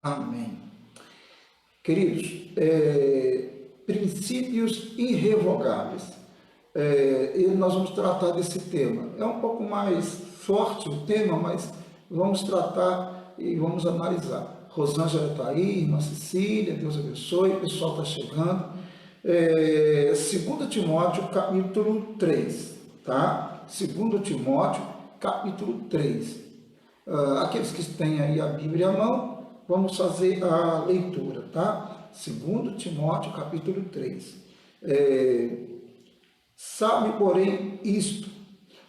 Amém. Queridos, princípios irrevogáveis. E nós vamos tratar desse tema. É um pouco mais forte o tema, mas vamos tratar e vamos analisar. Rosângela está aí, irmã Cecília, Deus abençoe, o pessoal está chegando. 2 Timóteo, capítulo 3, tá? 2 Timóteo, capítulo 3. Aqueles que têm aí a Bíblia à mão, vamos fazer a leitura, tá? 2 Timóteo, capítulo 3. Sabe, porém, isto: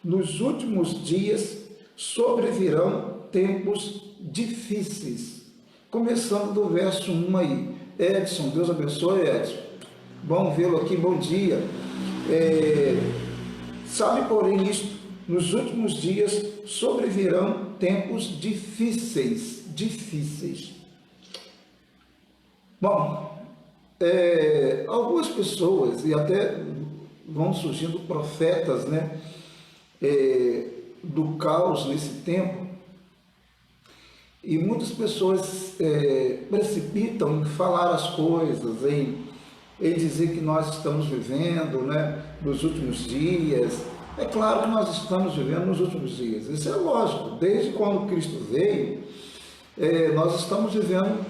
nos últimos dias sobrevirão tempos difíceis. Começando do verso 1 aí. Edson, Deus abençoe, Edson. Bom vê-lo aqui, bom dia. Sabe, porém, isto: nos últimos dias sobrevirão tempos difíceis. Bom, algumas pessoas, e até vão surgindo profetas, né, do caos nesse tempo, e muitas pessoas precipitam em falar as coisas, em dizer que nós estamos vivendo, né, nos últimos dias. É claro que nós estamos vivendo nos últimos dias, isso é lógico. Desde quando Cristo veio, nós estamos vivendo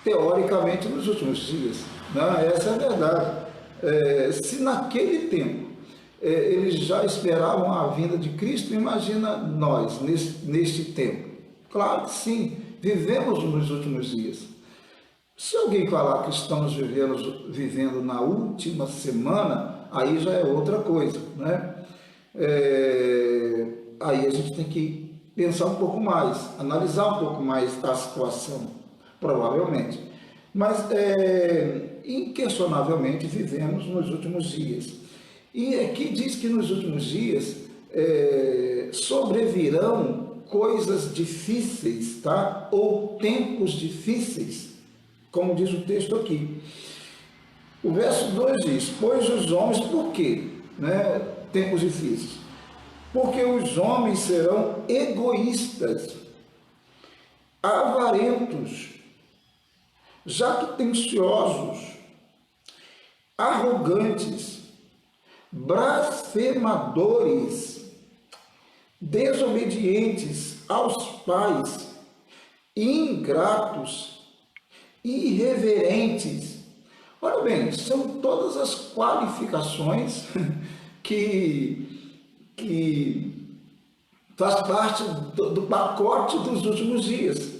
teoricamente nos últimos dias, né? Essa é a verdade. Se naquele tempo eles já esperavam a vinda de Cristo, imagina nós neste tempo. Claro que sim, vivemos nos últimos dias. Se alguém falar que estamos vivendo na última semana, aí já é outra coisa, né? Aí a gente tem que pensar um pouco mais, analisar um pouco mais a situação, provavelmente. Mas, inquestionavelmente, vivemos nos últimos dias. E aqui diz que nos últimos dias sobrevirão coisas difíceis, tá? Ou tempos difíceis, como diz o texto aqui. O verso 2 diz: pois os homens, por quê? Né? Tempos difíceis. Porque os homens serão egoístas, avarentos, jactanciosos, arrogantes, blasfemadores, desobedientes aos pais, ingratos, irreverentes. Olha bem, são todas as qualificações que faz parte do pacote dos últimos dias.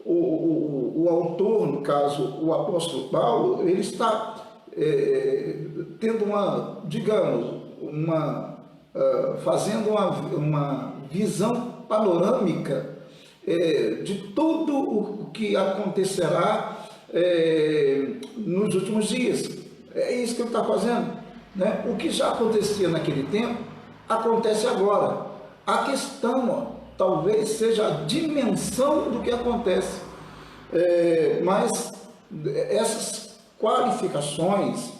O autor, no caso, o apóstolo Paulo, ele está tendo fazendo uma visão panorâmica de tudo o que acontecerá nos últimos dias. É isso que ele está fazendo, né? O que já acontecia naquele tempo, acontece agora. A questão, talvez, seja a dimensão do que acontece. Mas essas qualificações,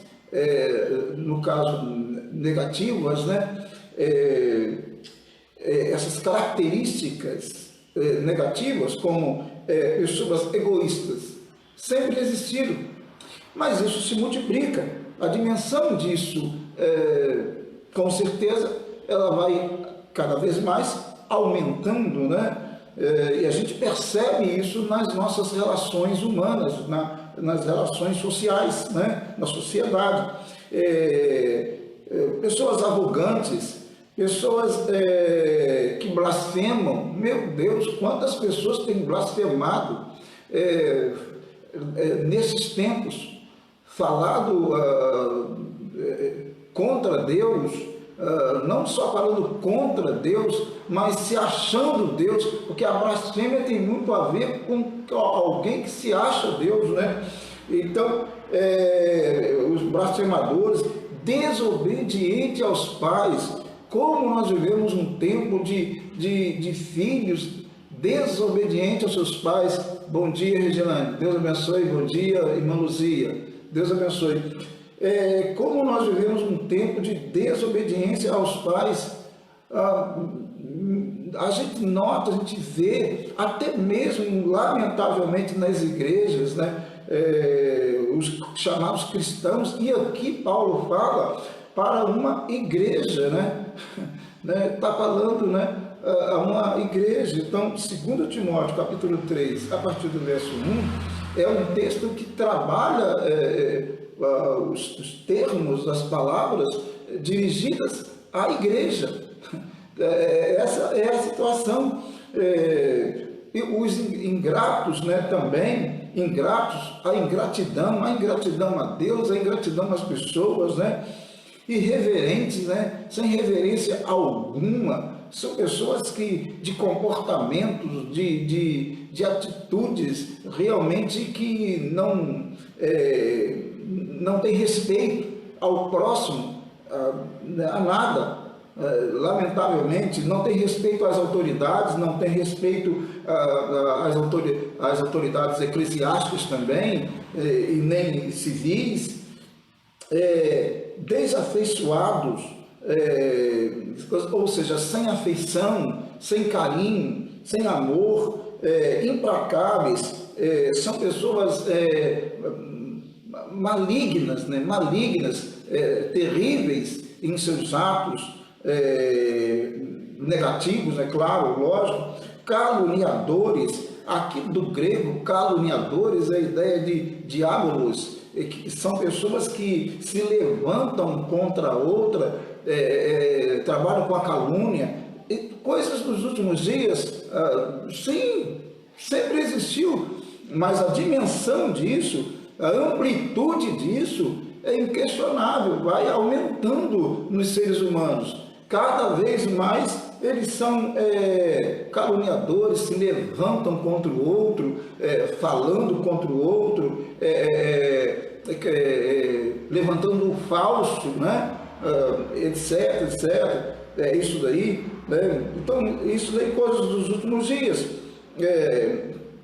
no caso negativas, né? Essas características negativas, como pessoas egoístas, sempre existiram, mas isso se multiplica. A dimensão disso, com certeza, ela vai cada vez mais aumentando, né? E a gente percebe isso nas nossas relações humanas, nas relações sociais, né? Na sociedade. Pessoas arrogantes, pessoas que blasfemam. Meu Deus, quantas pessoas têm blasfemado nesses tempos, falado contra Deus, não só falando contra Deus, mas se achando Deus, porque a blasfêmia tem muito a ver com alguém que se acha Deus, né? Então, os blasfemadores, desobedientes aos pais, como nós vivemos um tempo de filhos desobedientes aos seus pais. Bom dia, Reginane, Deus abençoe. Bom dia, irmã Luzia, Deus abençoe. Como nós vivemos um tempo de desobediência aos pais, a gente nota, a gente vê, até mesmo, lamentavelmente, nas igrejas, né, os chamados cristãos, e aqui Paulo fala para uma igreja, né? Está falando, né, a uma igreja. Então, 2 Timóteo, capítulo 3, a partir do verso 1, é um texto que trabalha os termos, as palavras dirigidas à igreja. Essa é a situação. E os ingratos, né, também, ingratos, a ingratidão a Deus, a ingratidão às pessoas, né, irreverentes, né, sem reverência alguma. São pessoas que, de comportamentos, de atitudes realmente que não tem respeito ao próximo, a nada. Lamentavelmente, não tem respeito às autoridades, não tem respeito às autoridades eclesiásticas também, e nem civis, desafeiçoados, ou seja, sem afeição, sem carinho, sem amor, implacáveis, são pessoas malignas, né? Terríveis em seus atos, negativos, é claro, lógico, caluniadores. Aqui do grego, caluniadores é a ideia de diabolos, que são pessoas que se levantam contra a outra, trabalham com a calúnia, e coisas dos últimos dias, sim, sempre existiu, mas a dimensão disso, a amplitude disso é inquestionável, vai aumentando nos seres humanos. Cada vez mais eles são caluniadores, se levantam contra o outro, falando contra o outro, levantando o falso, né? Etc, etc. Isso daí, né? Então, isso daí coisas dos últimos dias,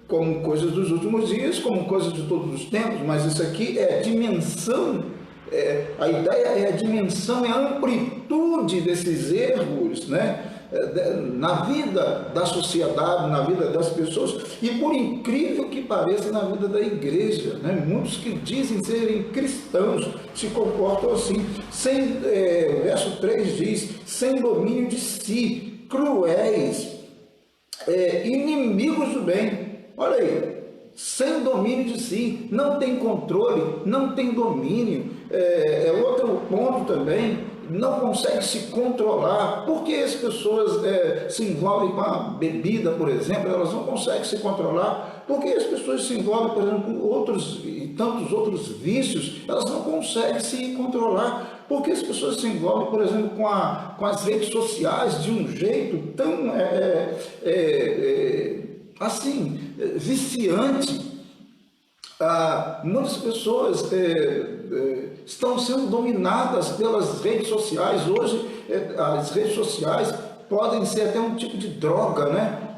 como coisas dos últimos dias, como coisas de todos os tempos, mas isso aqui é a dimensão. A ideia é a dimensão, é a amplitude desses erros, né? Na vida da sociedade, na vida das pessoas, e por incrível que pareça, na vida da igreja, né? Muitos que dizem serem cristãos se comportam assim, o verso 3 diz, sem domínio de si, cruéis, inimigos do bem. Olha aí, sem domínio de si, não tem controle, não tem domínio. Outro ponto também, não consegue se controlar. Por que as pessoas se envolvem com a bebida, por exemplo? Elas não conseguem se controlar. Por que as pessoas se envolvem, por exemplo, com outros e tantos outros vícios? Elas não conseguem se controlar. Por que as pessoas se envolvem, por exemplo, com as redes sociais de um jeito tão assim, viciante? Muitas pessoas estão sendo dominadas pelas redes sociais. Hoje, as redes sociais podem ser até um tipo de droga, né?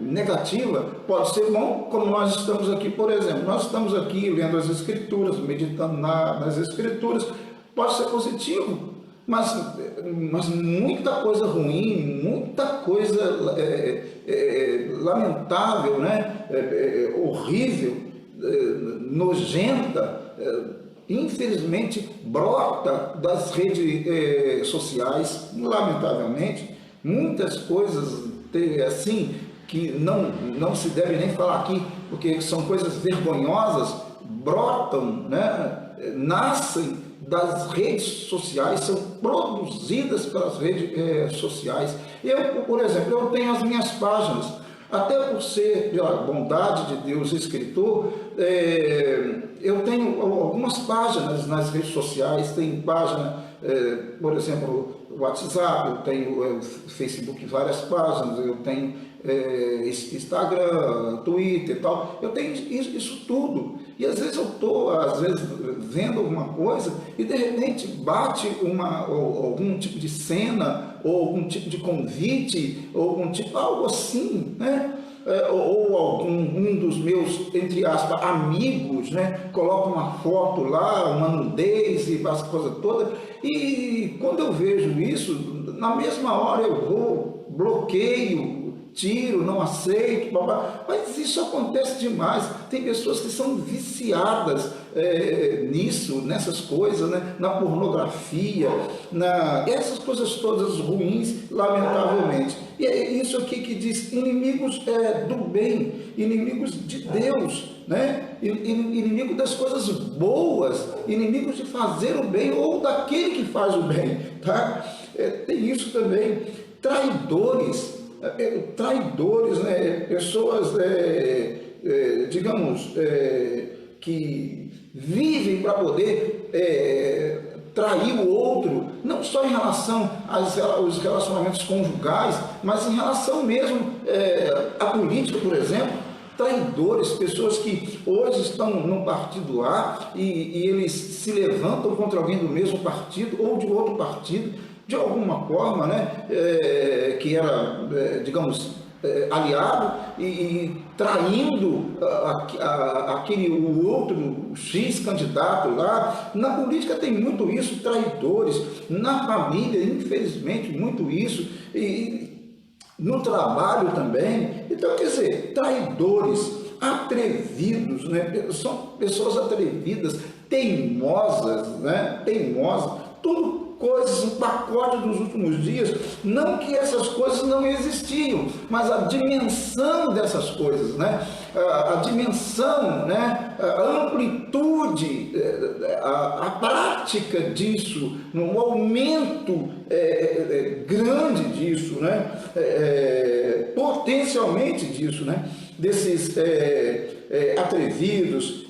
Negativa. Pode ser bom, como nós estamos aqui, por exemplo. Nós estamos aqui lendo as Escrituras, meditando nas Escrituras. Pode ser positivo, mas muita coisa ruim, muita coisa lamentável, né? Horrível, nojenta, infelizmente brota das redes sociais, lamentavelmente. Muitas coisas assim que não se deve nem falar aqui, porque são coisas vergonhosas, brotam, né? Nascem das redes sociais, são produzidas pelas redes sociais. Eu, por exemplo, eu tenho as minhas páginas, até por ser, pela bondade de Deus, escritor, eu tenho algumas páginas nas redes sociais. Tem página, por exemplo, WhatsApp, eu tenho Facebook, várias páginas, eu tenho Instagram, Twitter e tal. Eu tenho isso tudo. E às vezes eu estou, vendo alguma coisa e de repente bate algum tipo de cena, ou algum tipo de convite, ou algo assim, né? Ou um dos meus, entre aspas, amigos, né? Coloca uma foto lá, uma nudez e essa coisa toda. E quando eu vejo isso, na mesma hora eu vou bloqueio, tiro, não aceito, mas isso acontece demais. Tem pessoas que são viciadas nisso, nessas coisas, né? Na pornografia, essas coisas todas ruins, lamentavelmente. E é isso aqui que diz: inimigos do bem, inimigos de Deus, né? Inimigo das coisas boas, inimigos de fazer o bem ou daquele que faz o bem, tá? Tem isso também. Traidores, né? Pessoas, digamos, que vivem para poder trair o outro, não só em relação aos relacionamentos conjugais, mas em relação mesmo à política, por exemplo. Traidores, pessoas que hoje estão no partido A e eles se levantam contra alguém do mesmo partido ou de outro partido, de alguma forma, né, que era, digamos, aliado e traindo o outro X candidato lá. Na política tem muito isso, traidores. Na família, infelizmente, muito isso. E no trabalho também. Então, quer dizer, traidores, atrevidos, né? São pessoas atrevidas, teimosas, né? Tudo coisas, um pacote dos últimos dias. Não que essas coisas não existiam, mas a dimensão dessas coisas, né? A dimensão, né? A amplitude, a prática disso, um aumento grande disso, né? Potencialmente disso, né? Desses atrevidos,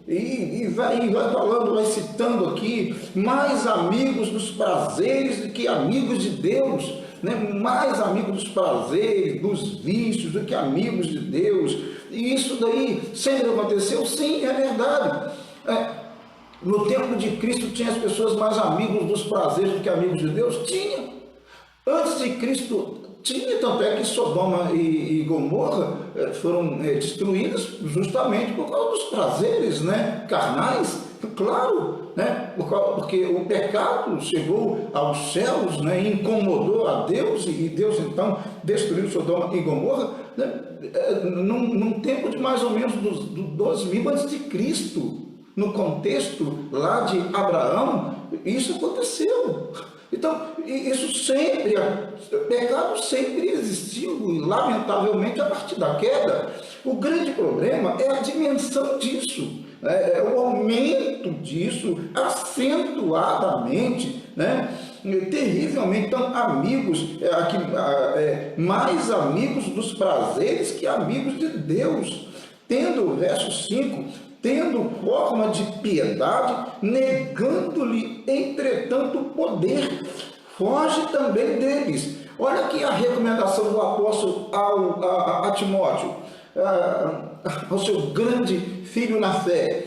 e vai falando, vai citando aqui: mais amigos dos prazeres do que amigos de Deus, né? Mais amigos dos prazeres, dos vícios do que amigos de Deus. E isso daí sempre aconteceu? Sim, é verdade. No tempo de Cristo tinha as pessoas mais amigos dos prazeres do que amigos de Deus? Tinha. Antes de Cristo tinha, tanto é que Sodoma e Gomorra foram destruídas justamente por causa dos prazeres, né, carnais, claro, né, porque o pecado chegou aos céus, né, e incomodou a Deus, e Deus então destruiu Sodoma e Gomorra, né, num tempo de mais ou menos dos 12.000 a.C., no contexto lá de Abraão. Isso aconteceu. Então, isso sempre, pecado sempre existiu, e lamentavelmente a partir da queda. O grande problema é a dimensão disso, é o aumento disso acentuadamente, né? Terrivelmente. Então, amigos, mais amigos dos prazeres que amigos de Deus, tendo, verso 5, tendo forma de piedade, negando-lhe, entretanto, o poder, foge também deles. Olha aqui a recomendação do apóstolo a Timóteo, ao seu grande filho na fé.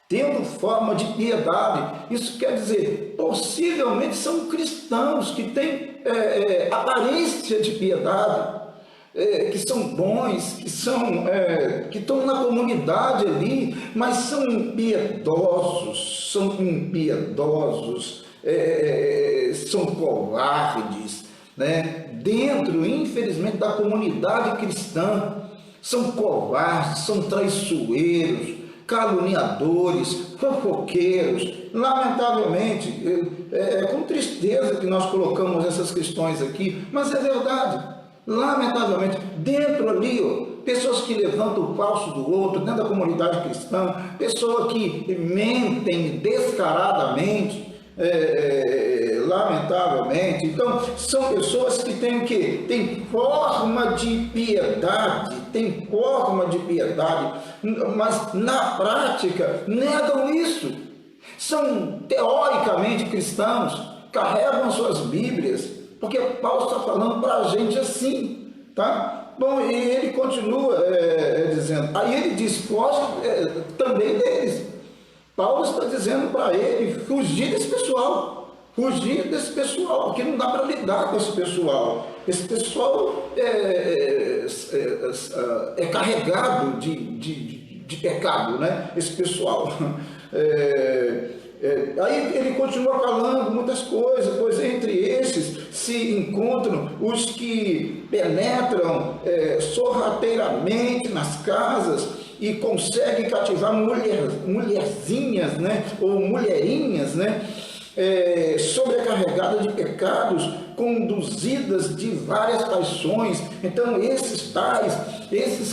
Tendo forma de piedade, isso quer dizer, possivelmente são cristãos que têm aparência de piedade, que são bons, que estão na comunidade ali, mas são impiedosos, são covardes, né? Dentro, infelizmente, da comunidade cristã, são covardes, são traiçoeiros, caluniadores, fofoqueiros. Lamentavelmente, é com tristeza que nós colocamos essas questões aqui, mas é verdade. Lamentavelmente, dentro ali, pessoas que levantam o falso do outro, dentro da comunidade cristã, pessoas que mentem descaradamente, lamentavelmente. Então, são pessoas que têm o quê? Tem forma de piedade, mas na prática negam isso. São teoricamente cristãos, carregam suas Bíblias, porque Paulo está falando para a gente assim, tá? Bom, e ele continua dizendo, aí ele diz, foge também deles. Paulo está dizendo para ele fugir desse pessoal, porque não dá para lidar com esse pessoal. Esse pessoal é carregado de pecado, né? Esse pessoal. Aí ele continua falando muitas coisas, pois entre esses se encontram os que penetram sorrateiramente nas casas e conseguem cativar mulherzinhas, né? Ou mulherinhas, né? Sobrecarregadas de pecados, conduzidas de várias paixões. Então esses tais, esses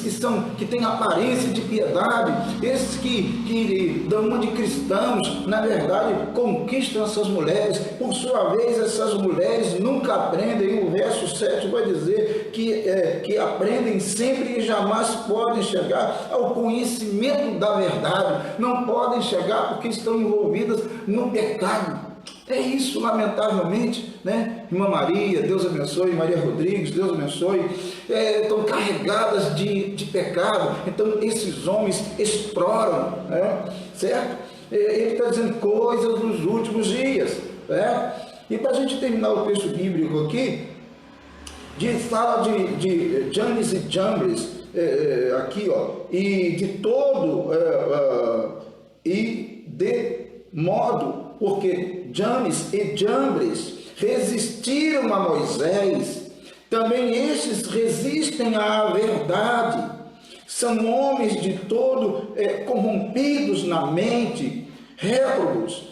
que têm aparência de piedade, esses que dão uma de cristãos, na verdade conquistam essas mulheres. Por sua vez, essas mulheres nunca aprendem. O verso 7 vai dizer que aprendem sempre e jamais podem chegar ao conhecimento da verdade. Não podem chegar porque estão envolvidas no pecado. É isso, lamentavelmente, né? Irmã Maria, Deus abençoe, Maria Rodrigues, Deus abençoe, estão carregadas de pecado. Então esses homens exploram, né? Certo? Ele está dizendo coisas dos últimos dias, né? E para a gente terminar o texto bíblico aqui, fala de Janes e Jambres, aqui, ó, e de todo, e de modo, porque Janes e Jambres resistiram a Moisés, também estes resistem à verdade. São homens de todo corrompidos na mente, réprobos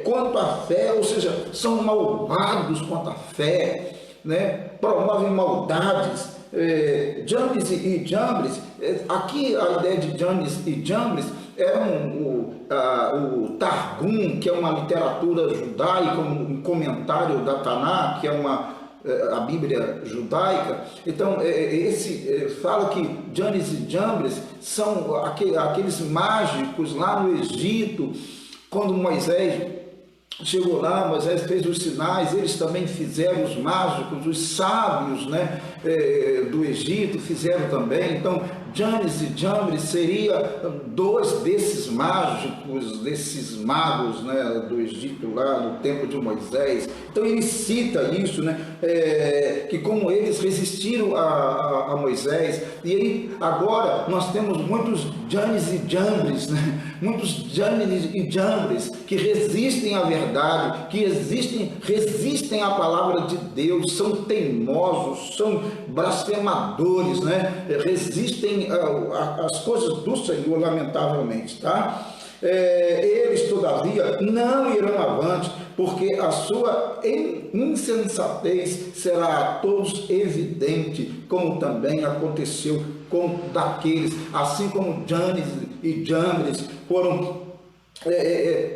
quanto à fé, ou seja, são malvados quanto à fé, né? Promovem maldades. Janes e Jambres, aqui a ideia de Janes e Jambres é o Targum, que é uma literatura judaica, um comentário da Taná, que é a Bíblia judaica. Então, fala que Janes e Jambres são aqueles mágicos lá no Egito, quando Moisés chegou lá, Moisés fez os sinais, eles também fizeram os mágicos, os sábios, né, do Egito fizeram também. Então, Janes e Jambres seria dois desses mágicos, desses magos, né, do Egito lá no tempo de Moisés. Então ele cita isso, né, que como eles resistiram a Moisés. E aí agora nós temos muitos Janes e Jambres, né, muitos Janes e Jambres que resistem à verdade, que resistem à palavra de Deus, são teimosos, são blasfemadores, né, resistem às coisas do Senhor, lamentavelmente, tá? Eles, todavia, não irão avante, porque a sua insensatez será a todos evidente, como também aconteceu com daqueles, assim como Janes e Jambres foram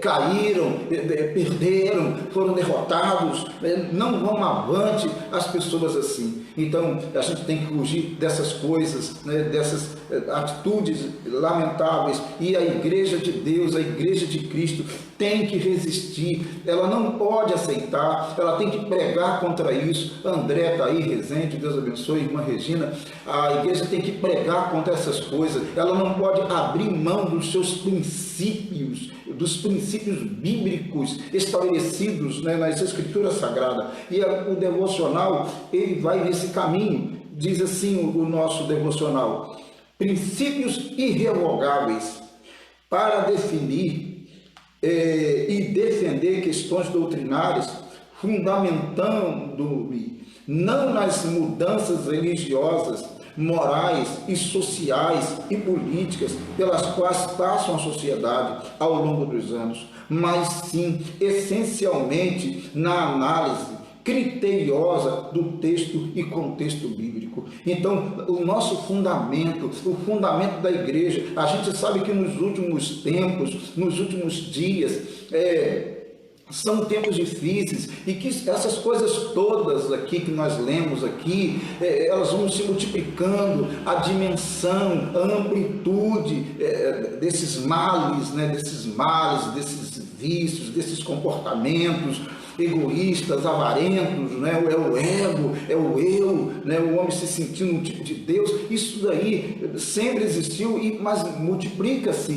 caíram, perderam, foram derrotados, não vão avante as pessoas assim. Então a gente tem que fugir dessas coisas, né, dessas atitudes lamentáveis, e a igreja de Deus, a igreja de Cristo tem que resistir, ela não pode aceitar, ela tem que pregar contra isso. André está aí, Rezende, Deus abençoe, irmã Regina, a igreja tem que pregar contra essas coisas, ela não pode abrir mão dos seus princípios, dos princípios bíblicos estabelecidos, né, nas Escrituras Sagradas. E o devocional, ele vai nesse caminho. Diz assim o nosso devocional: princípios irrevogáveis para definir e defender questões doutrinárias, fundamentando-me não nas mudanças religiosas, morais e sociais e políticas pelas quais passam a sociedade ao longo dos anos, mas sim essencialmente na análise criteriosa do texto e contexto bíblico. Então, o nosso fundamento, o fundamento da igreja, a gente sabe que nos últimos tempos, nos últimos dias, são tempos difíceis, e que essas coisas todas aqui que nós lemos aqui, elas vão se multiplicando, a dimensão, a amplitude desses males, né, desses vícios, desses comportamentos egoístas, avarentos, né? É o ego, é o eu, né? O homem se sentindo um tipo de Deus. Isso daí sempre existiu, mas multiplica-se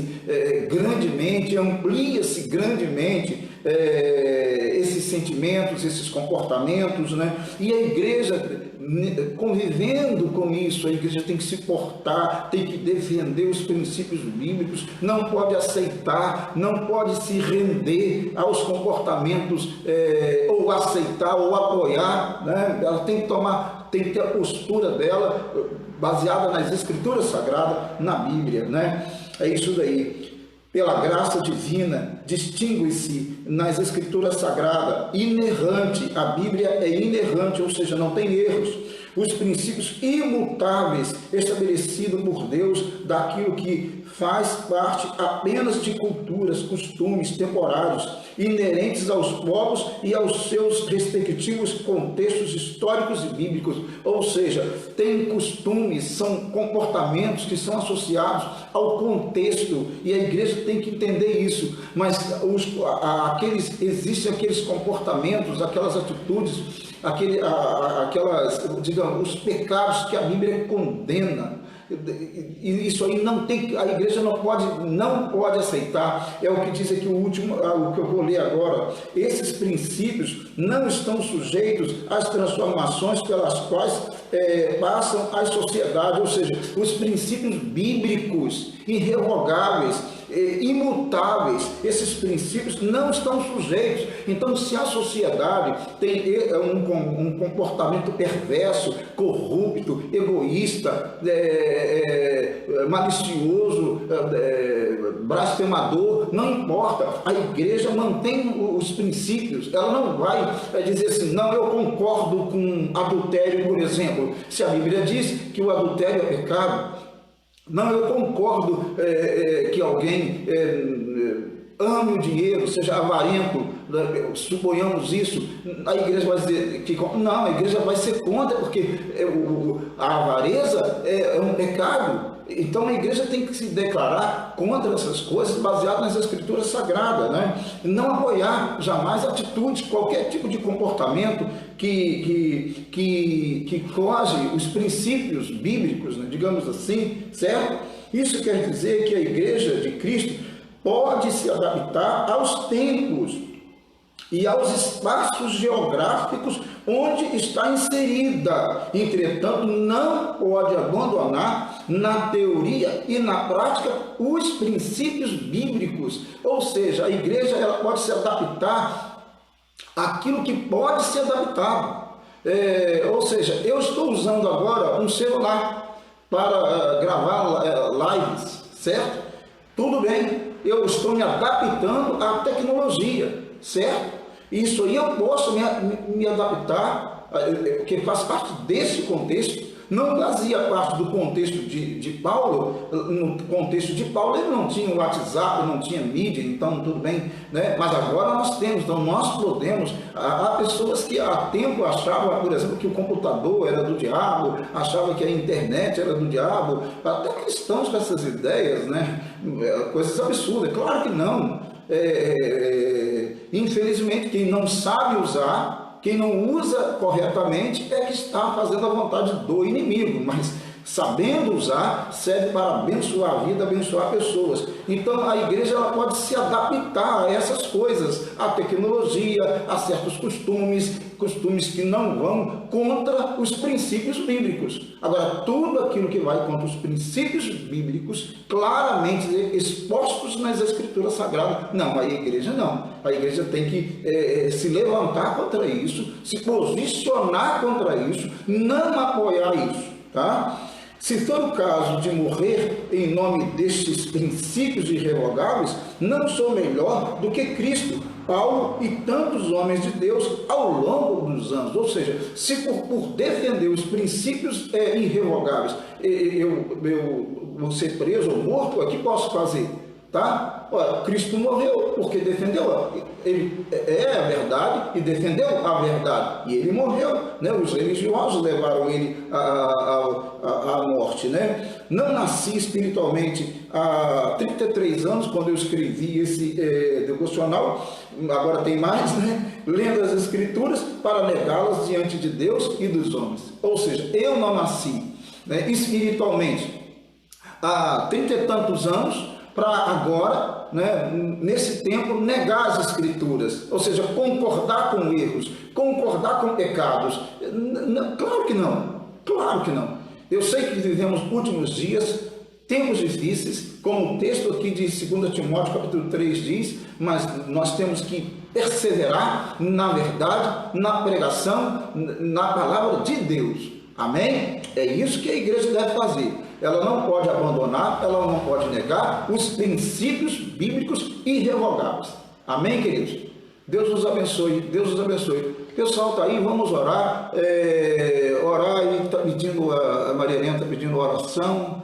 grandemente, amplia-se grandemente esses sentimentos, esses comportamentos, né? E a igreja convivendo com isso, a igreja tem que se portar, tem que defender os princípios bíblicos, não pode aceitar, não pode se render aos comportamentos, ou aceitar ou apoiar, né? Ela tem que ter a postura dela baseada nas Escrituras Sagradas, na Bíblia, né? É isso daí. Pela graça divina, distingue-se nas Escrituras Sagradas, inerrante, a Bíblia é inerrante, ou seja, não tem erros, os princípios imutáveis estabelecidos por Deus daquilo que faz parte apenas de culturas, costumes temporários, inerentes aos povos e aos seus respectivos contextos históricos e bíblicos, ou seja, tem costumes, são comportamentos que são associados ao contexto, e a igreja tem que entender isso, mas existem aqueles comportamentos, aquelas atitudes, digamos, os pecados que a Bíblia condena. E isso aí não tem, a igreja não pode aceitar. É o que diz aqui o que eu vou ler agora. Esses princípios não estão sujeitos às transformações pelas quais passam as sociedades, ou seja, os princípios bíblicos irrevogáveis, imutáveis, esses princípios não estão sujeitos. Então, se a sociedade tem um comportamento perverso, corrupto, egoísta, malicioso, blasfemador, não importa, a igreja mantém os princípios, ela não vai dizer assim, não, eu concordo com adultério, por exemplo, se a Bíblia diz que o adultério é pecado. Não, eu concordo que alguém ame o dinheiro, seja avarento, suponhamos isso, a igreja vai dizer que não, a igreja vai ser contra, porque a avareza é um pecado. Então a igreja tem que se declarar contra essas coisas baseado nas Escrituras Sagradas, né? Não apoiar jamais atitudes, qualquer tipo de comportamento que foge os princípios bíblicos, né? Digamos assim, certo? Isso quer dizer que a igreja de Cristo pode se adaptar aos tempos e aos espaços geográficos onde está inserida. Entretanto, não pode abandonar na teoria e na prática os princípios bíblicos. Ou seja, a igreja ela pode se adaptar àquilo que pode ser adaptado. Ou seja, eu estou usando agora um celular para gravar lives, certo? Tudo bem, eu estou me adaptando à tecnologia, certo? Isso aí eu posso me adaptar, porque faz parte desse contexto, não fazia parte do contexto de Paulo. No contexto de Paulo ele não tinha WhatsApp, não tinha mídia, então tudo bem, né? Mas agora nós temos, então nós podemos. Há pessoas que há tempo achavam, por exemplo, que o computador era do diabo, achavam que a internet era do diabo, até cristãos com essas ideias, né? Coisas absurdas, claro que não. Infelizmente, quem não sabe usar, quem não usa corretamente é que está fazendo a vontade do inimigo, mas sabendo usar, serve para abençoar a vida, abençoar pessoas. Então a igreja ela pode se adaptar a essas coisas, à tecnologia, a certos costumes que não vão contra os princípios bíblicos. Agora, tudo aquilo que vai contra os princípios bíblicos, claramente expostos nas Escrituras Sagradas, não, a igreja não. A igreja tem que se levantar contra isso, se posicionar contra isso, não apoiar isso, tá? Se for o caso de morrer em nome destes princípios irrevogáveis, não sou melhor do que Cristo, Paulo e tantos homens de Deus ao longo dos anos. Ou seja, se por defender os princípios irrevogáveis eu vou ser preso ou morto, o que posso fazer? Tá? Olha, Cristo morreu porque defendeu, ele é a verdade e defendeu a verdade, e ele morreu, né? Os religiosos levaram ele à morte, né? Não nasci espiritualmente há 33 anos, quando eu escrevi esse devocional, agora tem mais, né? Lendo as Escrituras para negá-las diante de Deus e dos homens. Ou seja, eu não nasci, né, espiritualmente há 30 e tantos anos, para agora, né, nesse tempo, negar as Escrituras, ou seja, concordar com erros, concordar com pecados. Claro que não, claro que não. Eu sei que vivemos últimos dias, tempos difíceis, como o texto aqui de 2 Timóteo capítulo 3 diz, mas nós temos que perseverar na verdade, na pregação, na palavra de Deus. Amém? É isso que a igreja deve fazer. Ela não pode abandonar, ela não pode negar os princípios bíblicos irrevogáveis. Amém, queridos? Deus nos abençoe, Deus nos abençoe. Pessoal, está aí, vamos orar. Orar aí, está pedindo, a Maria Helena está pedindo oração.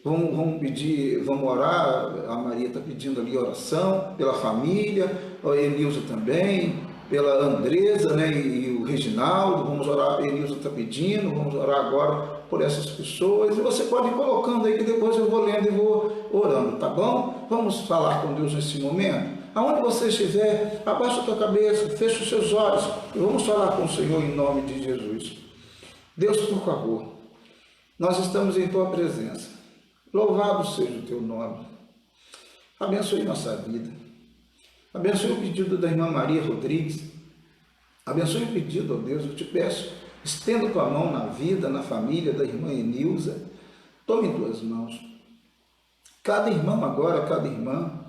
Vamos pedir, vamos orar. A Maria está pedindo ali oração pela família, a Enilza também, pela Andresa, né, e o Reginaldo. Vamos orar, a Enilza está pedindo, vamos orar agora por essas pessoas. E você pode ir colocando aí que depois eu vou lendo e vou orando, tá bom? Vamos falar com Deus nesse momento. Aonde você estiver, abaixa a tua cabeça, fecha os seus olhos e vamos falar com o Senhor em nome de Jesus. Deus, por favor, nós estamos em tua presença. Louvado seja o teu nome. Abençoe nossa vida. Abençoe o pedido da irmã Maria Rodrigues. Abençoe o pedido, ó Deus, eu te peço. Estenda tua mão na vida, na família da irmã Enilza. Tome em tuas mãos. Cada irmão agora, cada irmã,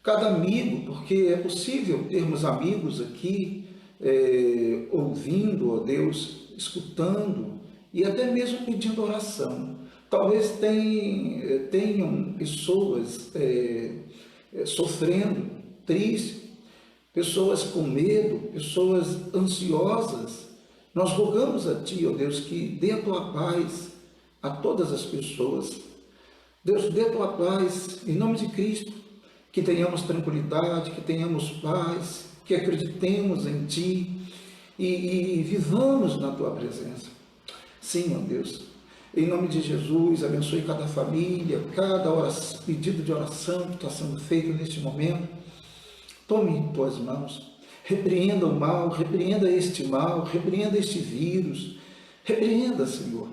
cada amigo, porque é possível termos amigos aqui, ouvindo, ó Deus, escutando e até mesmo pedindo oração. Talvez tenham pessoas sofrendo, tristes, pessoas com medo, pessoas ansiosas. Nós rogamos a Ti, ó Deus, que dê a Tua paz a todas as pessoas. Deus, dê a Tua paz, em nome de Cristo, que tenhamos tranquilidade, que tenhamos paz, que acreditemos em Ti e vivamos na Tua presença. Sim, ó Deus, em nome de Jesus, abençoe cada família, cada pedido de oração que está sendo feito neste momento. Tome em Tuas mãos. Repreenda o mal, repreenda este vírus, repreenda, Senhor.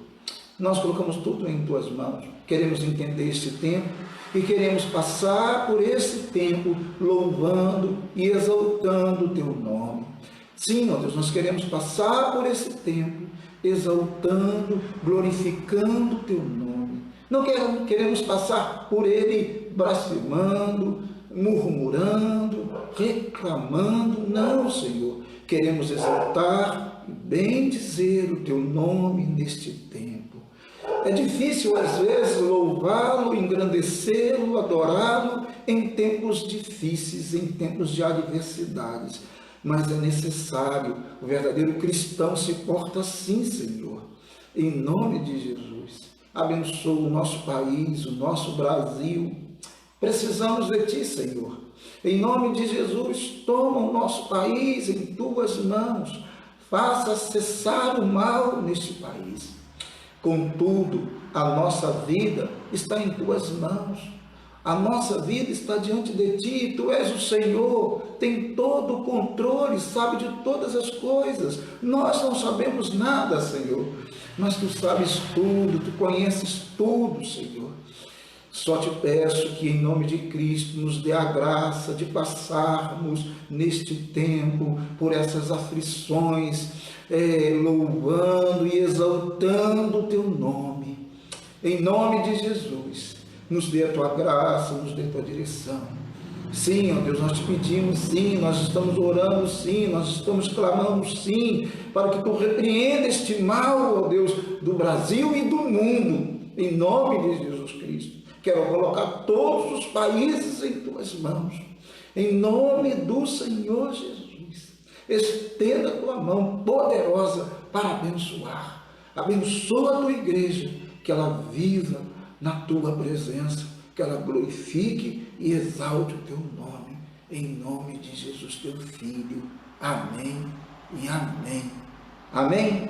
Nós colocamos tudo em Tuas mãos, queremos entender este tempo e queremos passar por esse tempo louvando e exaltando o Teu nome. Sim, ó Deus, nós queremos passar por esse tempo exaltando, glorificando o Teu nome. Não queremos passar por ele blasfemando, murmurando, reclamando. Não, Senhor. Queremos exaltar e bendizer o Teu nome neste tempo. É difícil, às vezes, louvá-lo, engrandecê-lo, adorá-lo em tempos difíceis, em tempos de adversidades. Mas é necessário. O verdadeiro cristão se porta assim, Senhor. Em nome de Jesus. Abençoa o nosso país, o nosso Brasil. Precisamos de Ti, Senhor. Em nome de Jesus, toma o nosso país em Tuas mãos. Faça cessar o mal neste país. Contudo, a nossa vida está em Tuas mãos. A nossa vida está diante de Ti. Tu és o Senhor, tem todo o controle, sabe de todas as coisas. Nós não sabemos nada, Senhor, mas Tu sabes tudo, Tu conheces tudo, Senhor. Só te peço que, em nome de Cristo, nos dê a graça de passarmos neste tempo por essas aflições, louvando e exaltando o Teu nome. Em nome de Jesus, nos dê a Tua graça, nos dê a Tua direção. Sim, ó Deus, nós te pedimos, sim, nós estamos orando, sim, nós estamos clamando, sim, para que Tu repreenda este mal, ó Deus, do Brasil e do mundo, em nome de Jesus Cristo. Quero colocar todos os países em Tuas mãos, em nome do Senhor Jesus. Estenda a Tua mão poderosa para abençoar. Abençoa a Tua igreja, que ela viva na Tua presença, que ela glorifique e exalte o Teu nome, em nome de Jesus, Teu Filho. Amém e amém. Amém?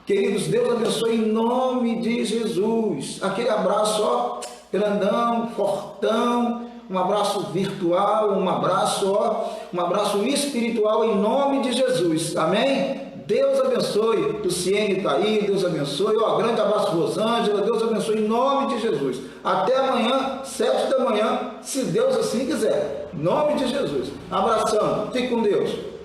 Queridos, Deus abençoe em nome de Jesus. Aquele abraço, ó, grandão, fortão, um abraço virtual, um abraço espiritual em nome de Jesus. Amém? Deus abençoe. Luciene está aí, Deus abençoe. Grande abraço, Rosângela, Deus abençoe em nome de Jesus. Até amanhã, 7 da manhã, se Deus assim quiser. Em nome de Jesus. Abração, fique com Deus.